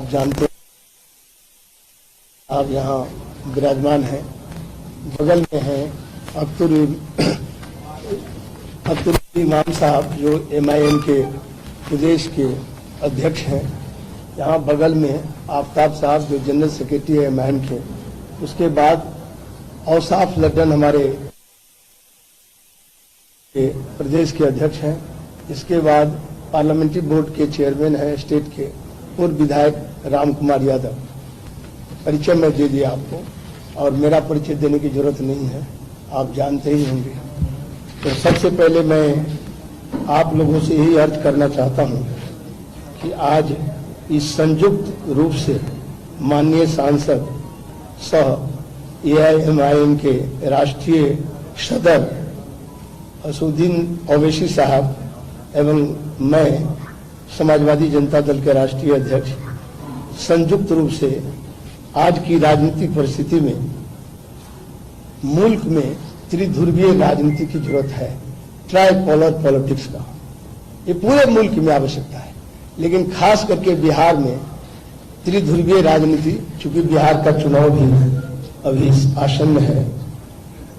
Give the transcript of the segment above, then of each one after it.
जानते आप यहाँ विराजमान हैं, बगल में हैं अख्तर इमाम साहब जो MIM के प्रदेश के अध्यक्ष हैं। यहाँ बगल में आफ्ताब साहब जो जनरल सेक्रेटरी है MIM के। उसके बाद औसाफ लड्डन हमारे प्रदेश के अध्यक्ष हैं। इसके बाद पार्लियामेंट्री बोर्ड के चेयरमैन हैं स्टेट के, पूर्व विधायक राम कुमार यादव। परिचय मैं दे दिया आपको और मेरा परिचय देने की जरूरत नहीं है, आप जानते ही होंगे। तो सबसे पहले मैं आप लोगों से यही अर्ज करना चाहता हूं कि आज इस संयुक्त रूप से माननीय सांसद सह AIMIM के राष्ट्रीय सदर असुद्दीन ओवैसी साहब एवं मैं समाजवादी जनता दल के राष्ट्रीय अध्यक्ष संयुक्त रूप से आज की राजनीतिक परिस्थिति में मुल्क में त्रिध्रुवीय राजनीति की जरूरत है, ट्राइपोलर पॉलिटिक्स का। ये पूरे मुल्क में आवश्यकता है, लेकिन खास करके बिहार में त्रिध्रुवीय राजनीति, चूंकि बिहार का चुनाव भी अभी आसन्न है,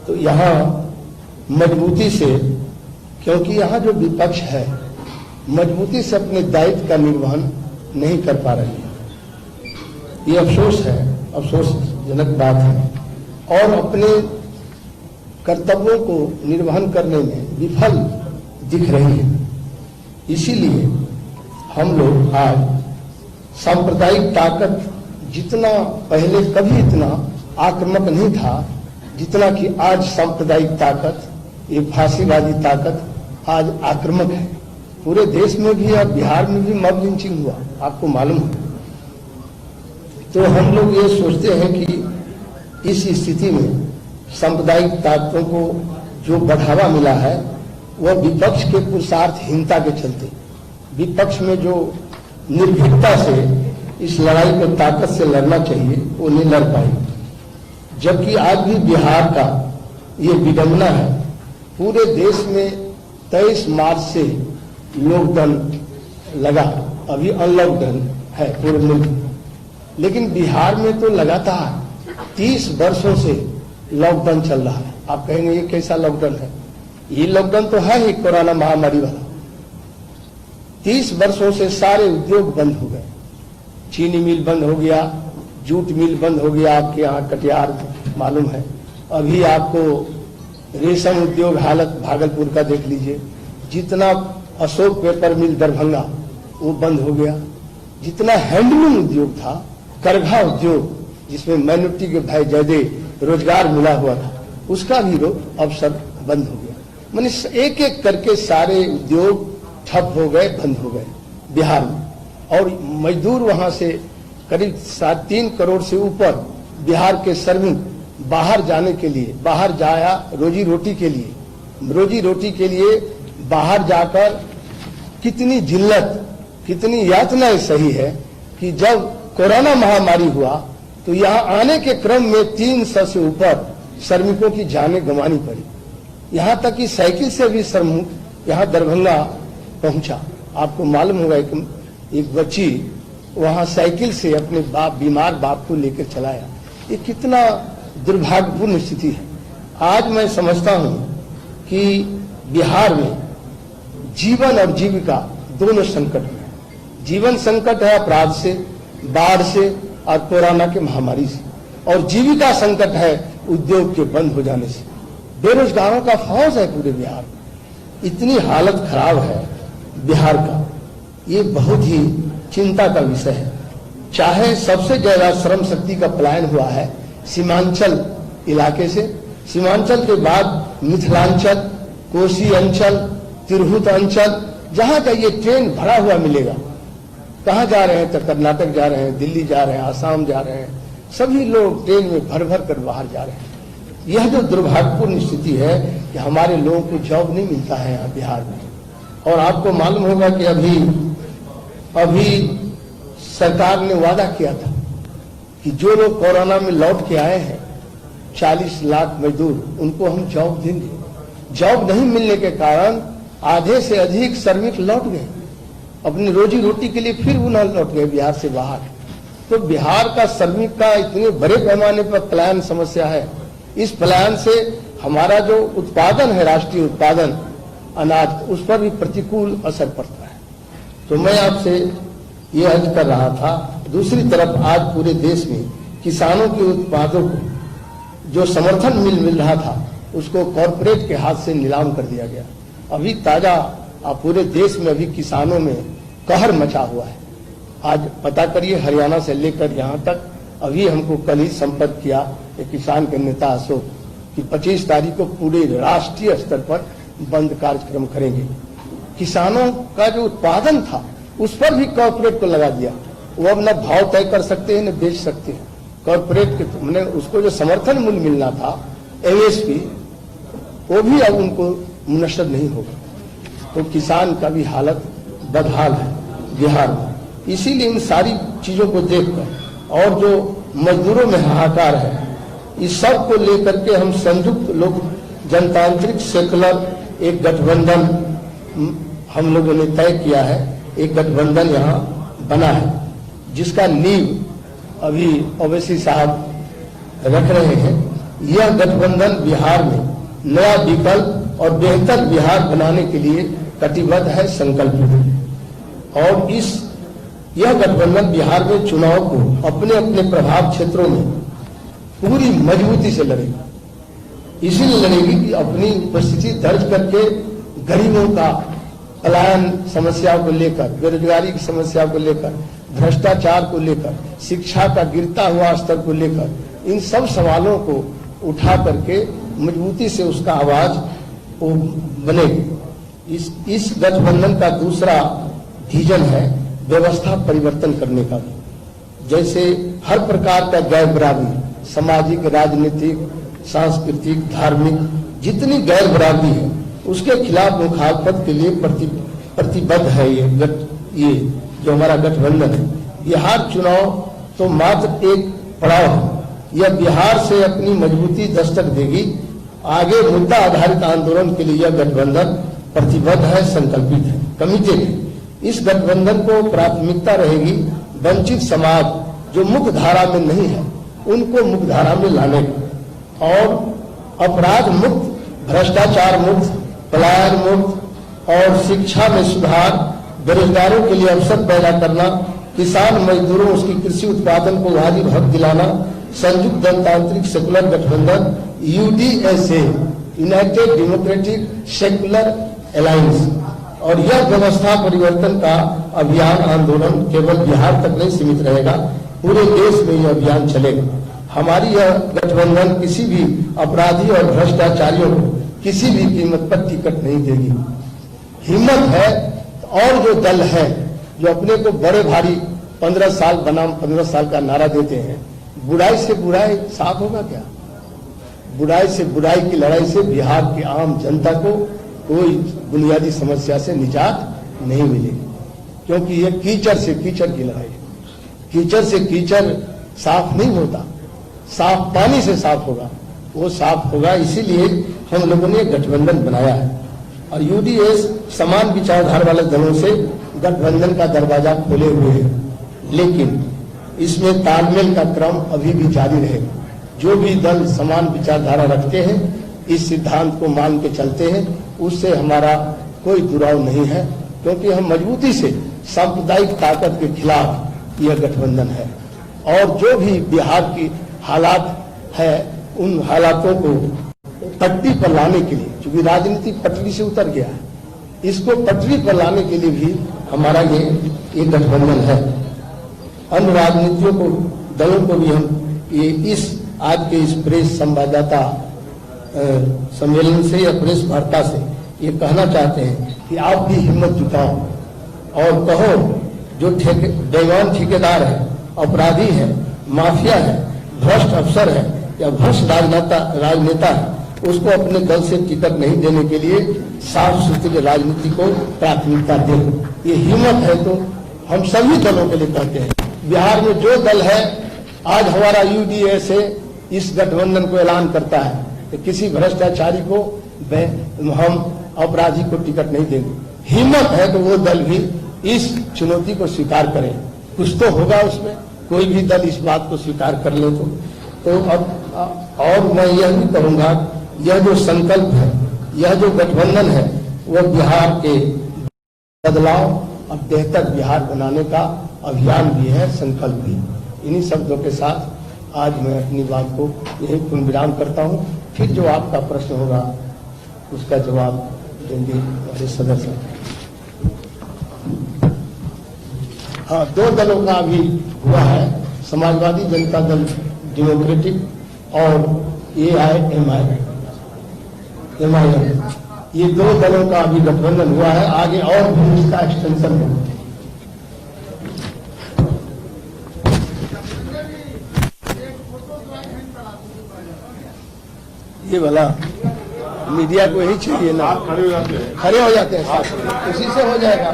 तो यहाँ मजबूती से, क्योंकि यहाँ जो विपक्ष है मजबूती से अपने दायित्व का निर्वहन नहीं कर पा रही है। ये अफसोस है, अफसोसजनक बात है, और अपने कर्तव्यों को निर्वहन करने में विफल दिख रही है। इसीलिए हम लोग आज सांप्रदायिक ताकत, जितना पहले कभी इतना आक्रामक नहीं था जितना कि आज सांप्रदायिक ताकत, ये फांसीवादी ताकत आज आक्रामक है। पूरे देश में भी और बिहार में भी मॉब लिंचिंग हुआ, आपको मालूम है। तो हम लोग ये सोचते हैं कि इस स्थिति में सांप्रदायिक ताकतों को जो बढ़ावा मिला है वह विपक्ष के पुरुषार्थहीनता के चलते, विपक्ष में जो निर्भीकता से इस लड़ाई को ताकत से लड़ना चाहिए वो नहीं लड़ पाई। जबकि आज भी बिहार का ये विडंबना है, पूरे देश में 23 मार्च से लॉकडाउन लगा, अभी अनलॉकडाउन है पूरे मुल्क में, लेकिन बिहार में तो लगातार 30 वर्षों से लॉकडाउन चल रहा है। आप कहेंगे ये कैसा लॉकडाउन है? ये लॉकडाउन तो है ही कोरोना महामारी वाला। 30 वर्षों से सारे उद्योग बंद हो गए, चीनी मिल बंद हो गया, जूट मिल बंद हो गया, आपके यहाँ कटिहार मालूम है। अभी आपको रेशम उद्योग हालत भागलपुर का देख लीजिए, जितना अशोक पेपर मिल दरभंगा वो बंद हो गया, जितना हैंडलूम उद्योग था, करघा उद्योग जिसमें माइनॉरिटी के भाई ज्यादा रोजगार मिला हुआ था, उसका भी अवसर बंद हो गया। माने एक एक करके सारे उद्योग ठप हो गए, बंद हो गए बिहार में। और मजदूर वहां से करीब 3 करोड़ से ऊपर बिहार के श्रमिक बाहर जाने के लिए, बाहर जाया रोजी रोटी के लिए बाहर जाकर कितनी जिल्लत, कितनी यातनाएं सही है कि जब कोरोना महामारी हुआ तो यहाँ आने के क्रम में 300 से ऊपर श्रमिकों की जानें गंवानी पड़ी। यहाँ तक कि साइकिल से भी श्रमिक यहाँ दरभंगा पहुंचा। आपको मालूम होगा एक बच्ची वहां साइकिल से अपने बीमार बाप को लेकर चलाया। ये कितना दुर्भाग्यपूर्ण स्थिति है। आज मैं समझता हूं कि बिहार में जीवन और जीविका दोनों संकट में। जीवन संकट है अपराध से, बाढ़ से और कोरोना के महामारी से, और जीविका संकट है उद्योग के बंद हो जाने से। बेरोजगारों का फौज है पूरे बिहार में। इतनी हालत खराब है बिहार का, ये बहुत ही चिंता का विषय है। चाहे सबसे ज्यादा श्रम शक्ति का पलायन हुआ है सीमांचल इलाके से, सीमांचल के बाद मिथिलांचल, कोसी अंचल, तिरहुत अंचल, जहां का ये ट्रेन भरा हुआ मिलेगा। कहां जा रहे हैं? तो कर्नाटक जा रहे हैं, दिल्ली जा रहे हैं, आसाम जा रहे हैं, सभी लोग ट्रेन में भर भर कर बाहर जा रहे हैं। यह जो दुर्भाग्यपूर्ण स्थिति है कि हमारे लोगों को जॉब नहीं मिलता है यहाँ बिहार में। और आपको मालूम होगा कि अभी सरकार ने वादा किया था कि जो लोग कोरोना में लौट के आए हैं 40 लाख मजदूर, उनको हम जॉब देंगे। जॉब नहीं मिलने के कारण आधे से अधिक श्रमिक लौट गए अपनी रोजी रोटी के लिए, फिर उन्हें लौट गए बिहार से बाहर। तो बिहार का श्रमिक का इतने बड़े पैमाने पर पलायन समस्या है। इस पलायन से हमारा जो उत्पादन है, राष्ट्रीय उत्पादन अनाज, उस पर भी प्रतिकूल असर पड़ता है। तो मैं आपसे ये अर्ज कर रहा था। दूसरी तरफ आज पूरे देश में किसानों के उत्पादों को जो समर्थन मिल रहा था, उसको कॉरपोरेट के हाथ से नीलाम कर दिया गया। अभी ताजा पूरे देश में अभी किसानों में कहर मचा हुआ है। आज पता करिए, हरियाणा से लेकर यहाँ तक, अभी हमको कल ही संपर्क किया एक किसान के नेता अशोक कि 25 तारीख को पूरे राष्ट्रीय स्तर पर बंद कार्यक्रम करेंगे। किसानों का जो उत्पादन था उस पर भी कॉर्पोरेट को लगा दिया। वो अब न भाव तय कर सकते हैं न बेच सकते हैं। कॉर्पोरेट के मैंने उसको जो समर्थन मूल्य मिलना था, एमएसपी, वो भी अब उनको मुनस्सर नहीं होगा। तो किसान का भी हालत बदहाल है बिहार में। इसीलिए इन सारी चीजों को देखकर और जो मजदूरों में हाहाकार है, इस सब को लेकर के हम संयुक्त लोक जनतांत्रिक सेकुलर एक गठबंधन हम लोगों ने तय किया है। एक गठबंधन यहाँ बना है जिसका नींव अभी ओवैसी साहब रख रहे हैं। यह गठबंधन बिहार में नया विकल्प और बेहतर बिहार बनाने के लिए कटिबद्ध है, संकल्पित है। और यह गठबंधन बिहार में चुनाव को अपने अपने प्रभाव क्षेत्रों में पूरी मजबूती से लड़ेगी। इसीलिए लड़ेगी कि अपनी उपस्थिति दर्ज करके गरीबों का पलायन समस्या को लेकर, बेरोजगारी की समस्या को लेकर, भ्रष्टाचार को लेकर, शिक्षा का गिरता हुआ स्तर को लेकर, इन सब सवालों को उठा करके मजबूती से उसका आवाज वो बनेगी। इस गठबंधन का दूसरा विजन है व्यवस्था परिवर्तन करने का। जैसे हर प्रकार का गैर बराबरी, सामाजिक, राजनीतिक, सांस्कृतिक, धार्मिक, जितनी गैर बराबरी है उसके खिलाफ मुखालफत के लिए प्रतिबद्ध है ये जो हमारा गठबंधन है। बिहार चुनाव तो मात्र एक पड़ाव है। यह बिहार से अपनी मजबूती दस्तक देगी। आगे मुद्दा आधारित आंदोलन के लिए यह गठबंधन प्रतिबद्ध है, संकल्पित है, कमिटेड है। इस गठबंधन को प्राथमिकता रहेगी वंचित समाज जो मुख्य धारा में नहीं है उनको मुख्य धारा में लाने का, और अपराध मुक्त, भ्रष्टाचार मुक्त, पलायन मुक्त और शिक्षा में सुधार, बेरोजगारों के लिए अवसर पैदा करना, किसान मजदूरों उसकी कृषि उत्पादन को वाजिब हक दिलाना। संयुक्त जनतांत्रिक सेकुलर गठबंधन यूडीएसए, यूनाइटेड डेमोक्रेटिक सेकुलर अलायंस, और यह व्यवस्था परिवर्तन का अभियान आंदोलन केवल बिहार तक नहीं सीमित रहेगा, पूरे देश में यह अभियान चलेगा। हमारी यह गठबंधन किसी भी अपराधी और भ्रष्टाचारियों को किसी भी कीमत पर टिकट नहीं देगी। हिम्मत है और जो दल है जो अपने को बड़े भारी 15 साल बनाम 15 साल का नारा देते हैं, बुराई से बुराई साफ होगा क्या? बुराई से बुराई की लड़ाई से बिहार की आम जनता को कोई बुनियादी समस्या से निजात नहीं मिलेगी, क्योंकि ये कीचड़ से कीचड़ की लड़ाई है। कीचड़ से कीचड़ साफ नहीं होता, साफ पानी से साफ होगा, वो साफ होगा। इसीलिए हम लोगों ने गठबंधन बनाया है और यूडीएस समान विचारधारा वाले दलों से गठबंधन का दरवाजा खोले हुए है, लेकिन इसमें तालमेल का क्रम अभी भी जारी रहेगा। जो भी दल समान विचारधारा रखते हैं, इस सिद्धांत को मान के चलते हैं, उससे हमारा कोई दुराव नहीं है, क्योंकि हम मजबूती से सांप्रदायिक ताकत के खिलाफ यह गठबंधन है। और जो भी बिहार की हालात है, उन हालातों को पटरी पर लाने के लिए, क्योंकि राजनीति पटरी से उतर गया है, इसको पटरी पर लाने के लिए भी हमारा ये गठबंधन है। अन्य राजनीतियों को, दलों को भी हम ये इस आज के इस प्रेस संवाददाता सम्मेलन से या प्रेस वार्ता से ये कहना चाहते हैं कि आप भी हिम्मत जुटाओ और कहो जो बेईमान ठेकेदार है, अपराधी है, माफिया है, भ्रष्ट अफसर है या भ्रष्ट राजनेता है, उसको अपने दल से टिकट नहीं देने के लिए साफ सुथरी राजनीति को प्राथमिकता दे। ये हिम्मत है तो हम सभी दलों के लिए कहते हैं। बिहार में जो दल है, आज हमारा यूडीएस है, इस गठबंधन को ऐलान करता है कि किसी भ्रष्टाचारी को हम अपराधी को टिकट नहीं देंगे। हिम्मत है तो वो दल भी इस चुनौती को स्वीकार करें। कुछ तो होगा उसमें, कोई भी दल इस बात को स्वीकार कर ले तो अब और मैं यह भी कहूंगा, यह जो संकल्प है, यह जो गठबंधन है, वह बिहार के बदलाव और बेहतर बिहार बनाने का अभियान भी है, संकल्प भी। इन्हीं शब्दों के साथ आज मैं अपनी बात को यही पूर्णविराम करता हूं। फिर जो आपका प्रश्न होगा उसका जवाब देंगे हमारे सदस्य। हाँ, दो दलों का अभी हुआ है, समाजवादी जनता दल डेमोक्रेटिक और AIMI, ये दो दलों का अभी गठबंधन हुआ है। आगे और भी इसका एक्सटेंशन होगा। ये वाला मीडिया को यही चाहिए ना, खड़े हो जाते हैं साथ, उसी से हो जाएगा।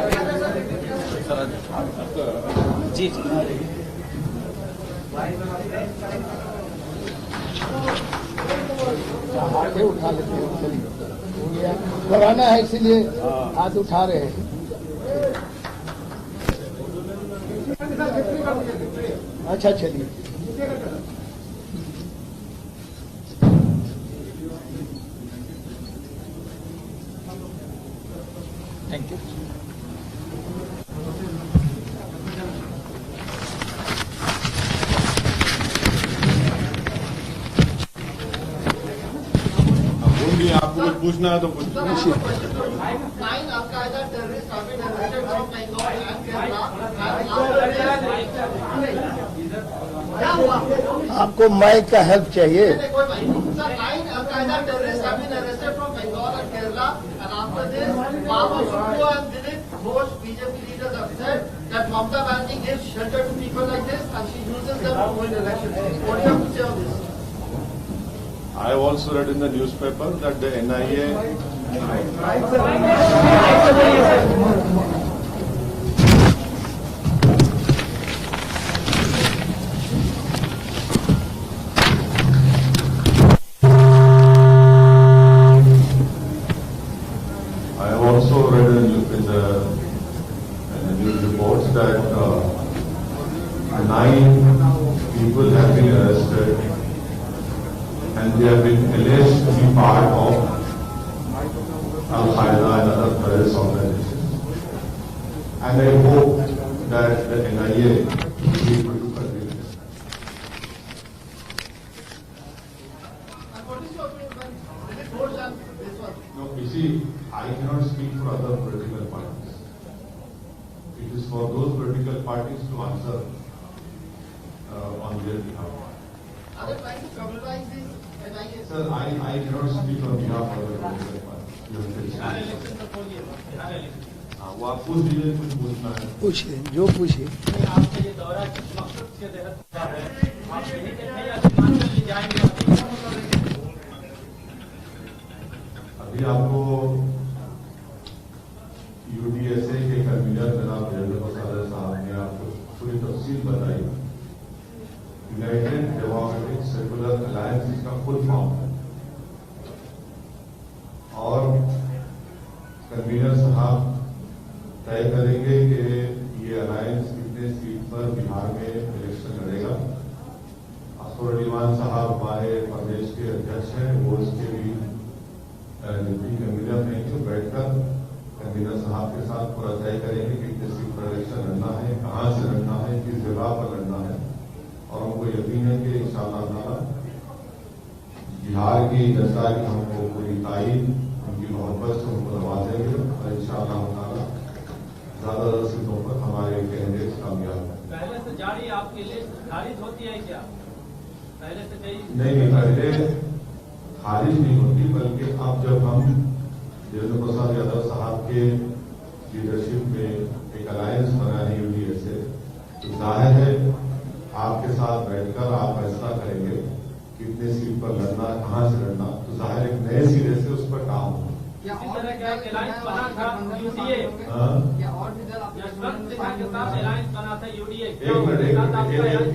जी हाथ उठा लेते हैं, लगाना है इसीलिए हाथ उठा रहे हैं। अच्छा चलिए, थैंक यू। आपको कुछ पूछना है तो पूछिए। आपको माइक का हेल्प चाहिए? That Mamata Banerjee gives shelter to people like this and she uses them to win elections. What do you have to say on this? I have also read in the newspaper that the NIA news reports that 9 people have been arrested and they have been alleged to be part of Al-Qaeda and other terrorist organizations. And I hope that the NIA will be able to convict them. No, you see, I cannot speak for other political parties. It is for those political parties to answer on their behalf. Are they trying to criminalize this NIA? Sir, I cannot speak on behalf of the political parties. वो आप पूछ लीजिए, कुछ पूछना है पूछिए, जो पूछिए। आपका ये दौरा किस मकसद के तहत है? आप यही कहते हैं हिमाचल जाएंगे? अभी आपको UDSA के कन्वीनर जनाब देवेंद्र प्रसाद साहब ने आपको पूरी तफसील बताई। यूनाइटेड डेमोक्रेटिक सेकुलर अलायंस इसका फुल फॉर्म है और कन्वीनर साहब तय करेंगे कि ये अलायंस कितने सीट पर बिहार में इलेक्शन लड़ेगा। असफर अलीमान साहब हमारे प्रदेश के अध्यक्ष हैं, वो इसके भी डिप्टी कन्वीनर हैं, जो बैठकर कन्वीनर साहब के साथ पूरा तय करेंगे कि कितने सीट पर इलेक्शन लड़ना है, कहां से लड़ना है, किस जगह पर लड़ना है। और हमको यकीन है कि इंशाअल्लाह ताला बिहार की जनता की हमको पूरी ताईद, उनकी मोहब्बत से हमको नवाजेंगे और इंशाअल्लाह ताला ज्यादा सीटों पर हमारे कैंडिडेट कामयाब है। पहले से जारी आपके लिए खारिज होती है क्या? पहले से नहीं, पहले खारिज नहीं होती, बल्कि अब जब हम देवेंद्र प्रसाद यादव साहब के लीडरशिप में एक अलायंस बना है UDSA, तो जाहिर है आपके साथ बैठकर आप फैसला करेंगे कितने सीट पर लड़ना, कहां से लड़ना, तो जाहिर एक नए सिरे से उस पर काम होगा। इसी तरह का एक अलायंस बना था UDA, यशवंत सिन्हा के साथ अलायंस बना था UDA।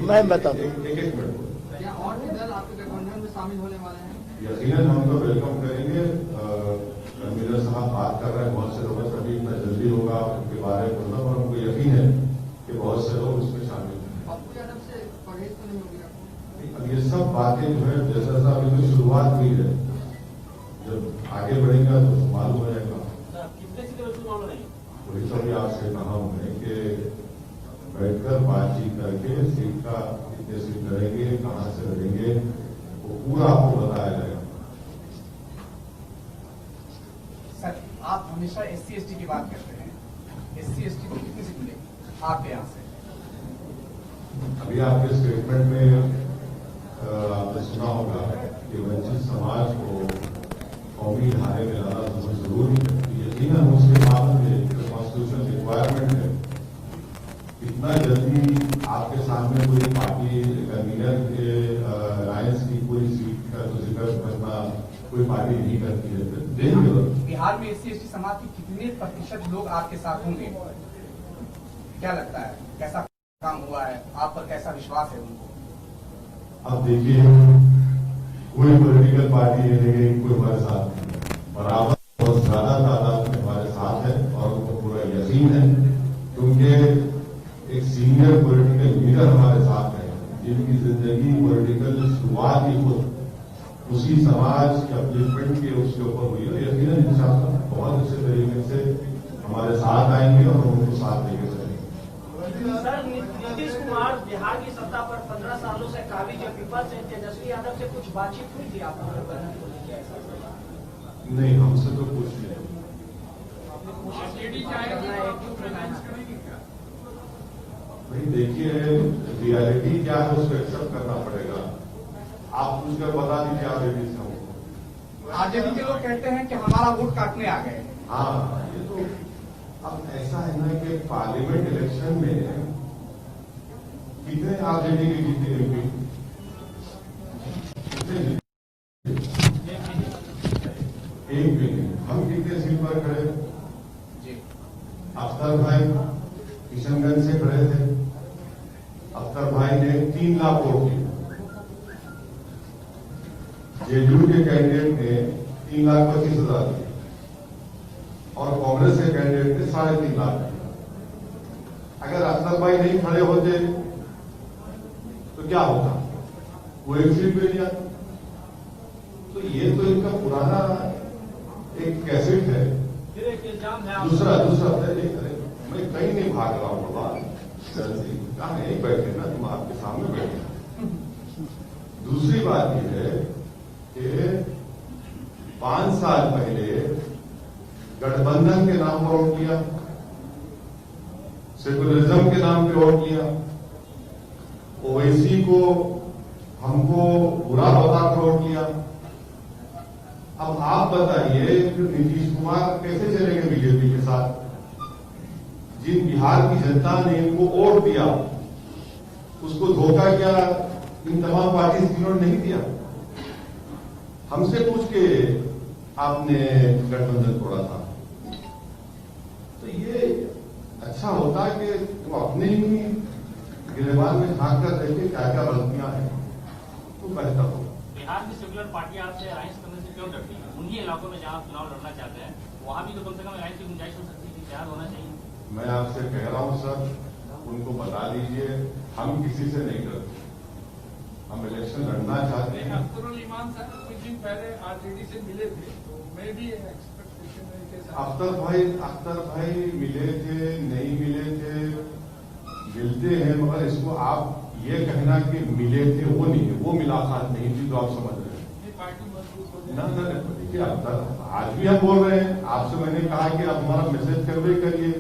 मैं बता दूं, एक मिनट, क्या और भी दल आपके गठबंधन में शामिल होने वाले हैं? यकीनन हम तो वेलकम करेंगे। कन्वीनर साहब बात कर रहे हैं, बहुत से लोगों से अभी इतना जल्दी होगा उनके बारे में बोलना, और हमको यकीन है कि बहुत से लोग उसमें शामिल हैं। पप्पू यादव से से कहा हमने कि बैठकर बातचीत करके सीट का कितने सीट लड़ेंगे, कहां से लड़ेंगे, वो पूरा आपको बताया जाएगा। सर, आप हमेशा SC/ST की बात करते हैं, SC/ST को कितनी सीट मिलेगी आपके यहाँ से? अभी आपके स्टेटमेंट में आपने सुना होगा कि वंचित समाज को कौमी धारे में लाना बहुत जरूरी है। यकीनन उसके बाद में जो कॉन्स्टिट्यूशन रिक्वायरमेंट है, इतना जल्दी आपके सामने कोई पार्टी कन्वीनर के अलायंस की कोई सीट का तो जिक्र करना कोई पार्टी नहीं करती है। देखेंगे बिहार में SC/ST समाज के कितने प्रतिशत लोग आपके साथ होंगे? क्या लगता है, कैसा काम हुआ है, आप पर कैसा विश्वास है उनको? अब देखिए, कोई पॉलिटिकल पार्टी ये नहीं, कोई हमारे साथ नहीं, बराबर बहुत ज्यादा तादाद में हमारे साथ है और उनको पूरा यकीन है, क्योंकि एक सीनियर पॉलिटिकल लीडर हमारे साथ है जिनकी जिंदगी पॉलिटिकल शुरुआत ही खुद उसी समाज के अपलिफ्टमेंट के उसके ऊपर हुई है। यकीनन इंशाअल्लाह बहुत अच्छे तरीके से हमारे साथ आएंगे और उनको साथ लेके चलेंगे। सर, नीतीश कुमार बिहार की सत्ता पर 15 सालों से काबिज है, विपक्ष से तेजस्वी यादव से कुछ बातचीत हुई थी आप नहीं, हमसे तो कुछ नहीं। भाई देखिए, रियलिटी क्या है उसको एक्सेप्ट करना पड़ेगा। आप पूछकर बता दीजिए आप एडी से हमको। आरजेडी के लोग कहते हैं कि हमारा वोट काटने आ गए। हाँ, ये तो अब ऐसा है ना कि पार्लियामेंट इलेक्शन में कितने आरजेडी के जीते एमपी? एक भी नहीं। हम कितने सीट पर खड़े? अख्तर भाई किशनगंज से खड़े थे। अख्तर भाई ने 3 लाख वोट किए। जेडीयू के कैंडिडेट ने 3,25,000 दिए और कांग्रेस के कैंडिडेट ने 3.5 लाख दिए। अगर अख्तर भाई नहीं खड़े होते तो क्या होता? वो एक सीट पे लिया। तो ये तो इनका पुराना एक कैसेट है। फिर एक इल्जाम है दूसरा मैं कहीं नहीं भाग रहा हूँ बाबा, कहा यही बैठे ना, तुम आपके सामने बैठे। दूसरी बात यह है कि 5 साल पहले गठबंधन के नाम पर वोट किया, सेकुलरिज्म के नाम पे वोट किया, ओवैसी को हमको बुरा बताकर वोट किया। अब आप बताइए कि नीतीश कुमार कैसे चलेंगे बीजेपी के साथ? जिन बिहार की जनता ने इनको वोट दिया उसको धोखा क्या इन तमाम पार्टी जिन्होंने नहीं दिया? हमसे पूछ के आपने गठबंधन तोड़ा था। तो ये अच्छा होता है कि तुम अपने ही गिरबान में झांक कर देखे क्या क्या गलतियां हैं तो बेहतर हो। बिहार में सेक्युलर पार्टी आपसे अलायंस करने से क्यों डरती है? उन्हीं इलाकों में जहां चुनाव लड़ना चाहते हैं वहां भी तो कम से कम अलायंस की गुंजाइश हो सकती है, तैयार होना चाहिए। मैं आपसे कह रहा हूं सर, उनको बता दीजिए हम किसी से नहीं डरते, हम इलेक्शन लड़ना चाहते हैं। अख्तरुल ईमान साहब कुछ दिन पहले आरजेडी से मिले थे, तो मैं भी एक्सपेक्टेशन है कि अख्तर भाई मिले थे, नहीं मिले थे, मिलते हैं, मगर इसको आप ये कहना कि मिले थे वो नहीं है, वो मुलाकात नहीं थी तो आप समझ रहे हैं। पार्टी मजबूत हो ना देखिए, आज भी हम बोल रहे हैं, आपसे मैंने कहा कि आप हमारा मैसेज कन्वे करिए,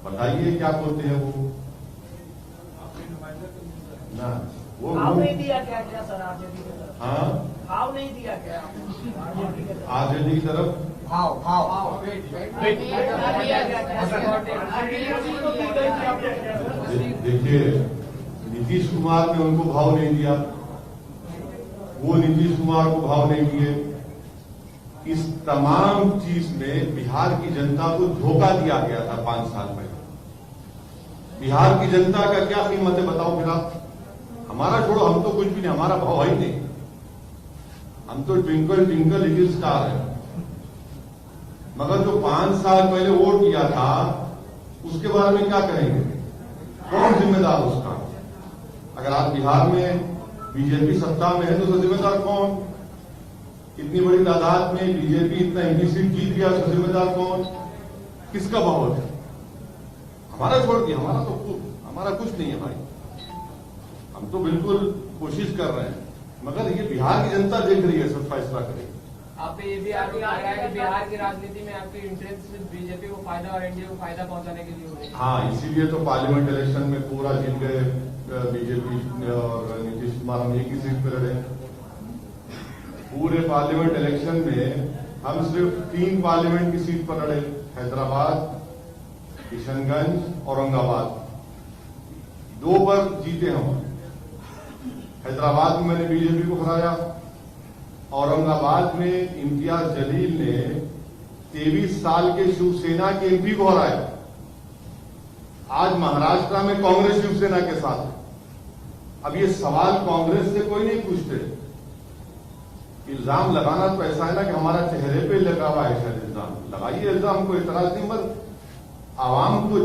बताइए क्या बोलते हैं वो ना, वो भाव नहीं दिया क्या सर आरजेडी की तरफ? हाँ, भाव नहीं दिया क्या आरजेडी की तरफ? भाव देखिए, नीतीश कुमार ने उनको भाव नहीं दिया, वो नीतीश कुमार को भाव नहीं दिए। इस तमाम चीज में बिहार की जनता को धोखा दिया गया था 5 साल पहले। बिहार की जनता का क्या कीमत है बताओ फिर आप? हमारा छोड़ो, हम तो कुछ भी नहीं, हमारा भाव ही नहीं, हम तो ट्विंकल ट्विंकल लिटिल स्टार है। मगर जो 5 साल पहले वोट किया था उसके बारे में क्या कहेंगे? कौन जिम्मेदार उसका? अगर आप बिहार में बीजेपी सत्ता में है तो उसका जिम्मेदार कौन? इतनी बड़ी तादाद में बीजेपी इतना एमपी सीट जीत गया, उसका जिम्मेदार कौन? किसका बहुत है? हमारा छोड़ दिया, हमारा कुछ नहीं है भाई। हम तो बिल्कुल कोशिश कर रहे हैं, मगर ये बिहार की जनता देख रही है, सब फैसला करेगी। आप पे ये भी आरोप लगा है कि बिहार की राजनीति में आपकी इंटरेस्ट सिर्फ बीजेपी को फायदा और एनडीए को फायदा पहुंचाने के लिए हो रही है। हाँ, इसीलिए तो पार्लियामेंट इलेक्शन में पूरा जीत गए बीजेपी और नीतीश कुमार। हम एक ही सीट पर लड़े। पूरे पार्लियामेंट इलेक्शन में हम सिर्फ 3 पार्लियामेंट की सीट पर लड़े, हैदराबाद, किशनगंज, औरंगाबाद। 2 पर जीते हम। हैदराबाद में मैंने बीजेपी को हराया, औरंगाबाद में इम्तियाज जलील ने 23 साल के शिवसेना के एमपी को हराया। आज महाराष्ट्र में कांग्रेस शिवसेना के साथ है। अब ये सवाल कांग्रेस से कोई नहीं पूछते। इल्जाम लगाना तो ऐसा है ना कि हमारा चेहरे पे लगा हुआ है शायद इल्जाम। लगाइए इल्जाम, को इतराज नहीं, मगर आवाम को,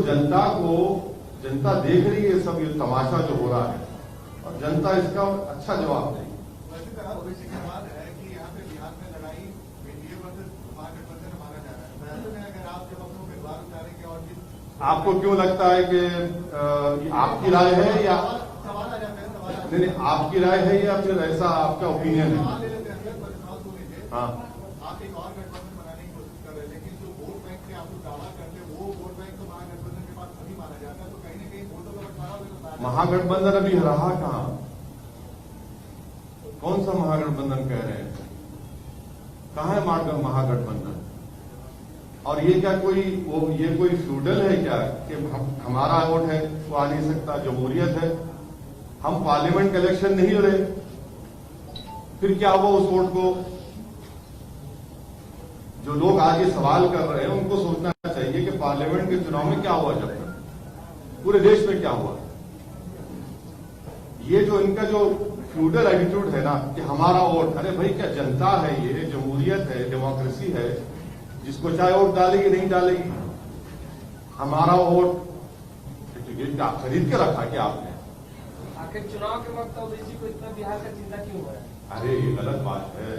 जनता देख रही है सब ये तमाशा जो हो रहा है, और जनता इसका अच्छा जवाब देगी। आपको क्यों लगता है कि आपकी राय है या नहीं, आपकी राय है या फिर ऐसा आपका ओपिनियन है? हाँ, आप एक और गठबंधन बनाने की कोशिश कर रहे हैं, लेकिन जो वोट बैंक में आप लोग दावा करते हैं वो वोट बैंक तो महागठबंधन के पास अभी माना जाता है, तो कहीं ना कहीं वोटों का बंटवारा हो। महागठबंधन अभी रहा कहां? कौन सा महागठबंधन कह रहे हैं? कहां है महागठबंधन? और ये क्या ये कोई फ्यूडल है क्या कि हमारा वोट है वो आ नहीं सकता? जमहूरियत है। हम पार्लियामेंट इलेक्शन नहीं लड़े, फिर क्या हुआ उस वोट को? जो लोग आज ये सवाल कर रहे हैं उनको सोचना चाहिए कि पार्लियामेंट के चुनाव में क्या हुआ, जब तक पूरे देश में क्या हुआ। ये जो इनका जो फ्यूडल एटीट्यूड है ना कि हमारा वोट, अरे भाई क्या जनता है, ये जमहूरियत है, डेमोक्रेसी है, जिसको चाहे वोट डालेगी नहीं डालेगी। हमारा वोट क्या खरीद के रखा क्या आपने? आखिर चुनाव के वक्त ओबीसी को इतना बिहार का चिंता क्यों हो रहा है? अरे ये गलत बात है।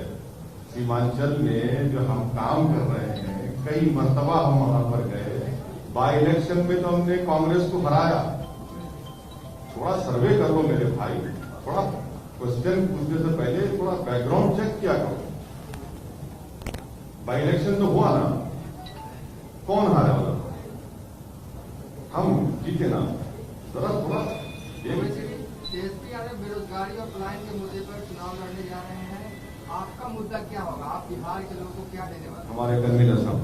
सीमांचल में जो हम काम कर रहे हैं, कई मर्तबा हम वहां पर गए, बाई इलेक्शन में तो हमने कांग्रेस को हराया। थोड़ा सर्वे कर लो मेरे भाई, थोड़ा क्वेश्चन पूछने से पहले थोड़ा बैकग्राउंड चेक किया करो। बाई इलेक्शन तो हुआ ना, कौन हारा वाला? हम जीते ना। जरा थोड़ा तेजस्वी यादव बेरोजगारी और पलायन के मुद्दे पर चुनाव लड़ने जा रहे हैं। आपका मुद्दा क्या होगा? आप बिहार के लोगों को क्या देने वाले? हमारे कन्वीनर साहब,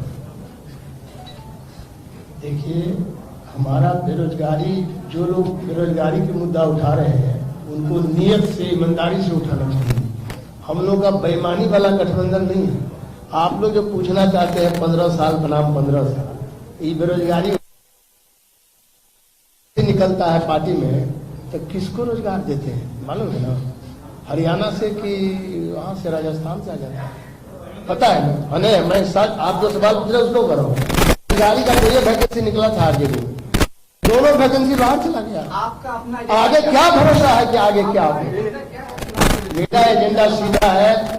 देखिए, हमारा बेरोजगारी, जो लोग बेरोजगारी के मुद्दा उठा रहे हैं उनको नियत से, ईमानदारी से उठाना चाहिए। हम लोग का बेईमानी वाला गठबंधन नहीं है। आप लोग जो पूछना चाहते हैं 15 साल बनाम 15 साल, ये बेरोजगारी निकलता है पार्टी में तो किसको रोजगार देते हैं मालूम है ना? हरियाणा से कि वहां से, राजस्थान से आ जाता है, पता है ना? नहीं, मैं सच, आप जो सवाल पूछ रहे उसको करो। रोजगारी का कोई वैकेंसी निकला था आरजेडी में, दोनों वैकेंसी बाहर चला गया। आपका अपना आगे क्या भरोसा है कि आगे क्या होगा? मेरा एजेंडा सीधा है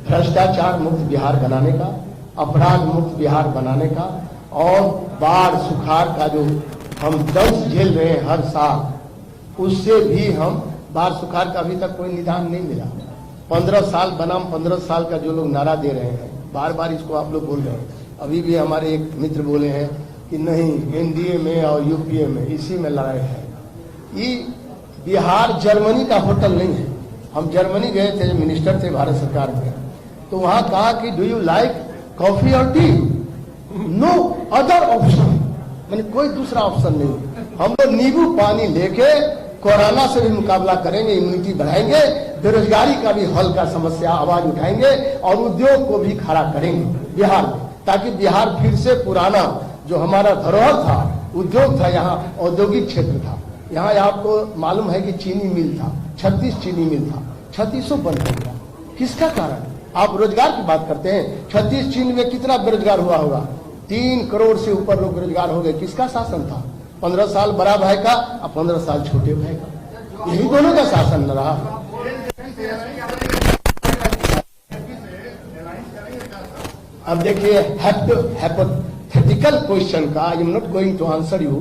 भ्रष्टाचार मुक्त बिहार बनाने का, अपराध मुक्त बिहार बनाने का, और बाढ़ सुखाड़ का जो हम दंश झेल रहे हैं हर साल, उससे भी हम, बाढ़ सुखाड़ का अभी तक कोई निदान नहीं मिला। 15 साल बनाम 15 साल का जो लोग नारा दे रहे हैं, बार बार इसको आप लोग बोल रहे हैं। अभी भी हमारे एक मित्र बोले हैं कि नहीं, एनडीए में और यूपीए में इसी में लड़ाई है। ये बिहार जर्मनी का होटल नहीं है। हम जर्मनी गए थे, मिनिस्टर थे भारत सरकार में, तो वहां कहा कि डू यू लाइक कॉफी और टी? नो अदर ऑप्शन, मैंने कोई दूसरा ऑप्शन नहीं। हम लोग नींबू पानी लेके कोरोना से भी मुकाबला करेंगे, इम्यूनिटी बढ़ाएंगे, बेरोजगारी का भी हल का समस्या आवाज उठाएंगे, और उद्योग को भी खड़ा करेंगे बिहार में, ताकि बिहार फिर से पुराना जो हमारा धरोहर था, उद्योग था, यहाँ औद्योगिक क्षेत्र था। यहाँ आपको मालूम है कि चीनी मिल था, 36 चीनी मिल था, 36 बंद हो गया। किसका कारण? आप रोजगार की बात करते हैं, 36 चीनी में कितना बेरोजगार हुआ होगा? 3 करोड़ से ऊपर लोग बेरोजगार हो गए। किसका शासन था? 15 साल बड़ा भाई का और 15 साल छोटे भाई का, यही दोनों का शासन न रहा। अब देखिए, हाइपोथेटिकल क्वेश्चन का I am not going to answer you.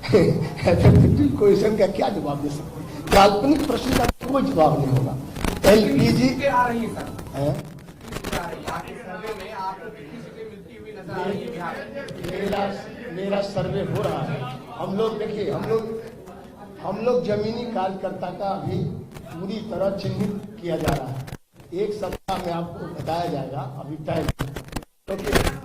Hypothetical question का क्या जवाब दे सकते? काल्पनिक प्रश्न का कोई जवाब नहीं होगा। एलपीजी आ रही है सर, है आपके सर्वे में आपको कितनी सीटें मिलती हुई नजर आ रही है बिहार में? मेरा सर्वे हो रहा है। हम लोग देखिए, हम लोग जमीनी कार्यकर्ता का अभी पूरी तरह चिन्हित किया जा रहा है। एक सप्ताह में आपको बताया जाएगा, अभी टाइम। ओके।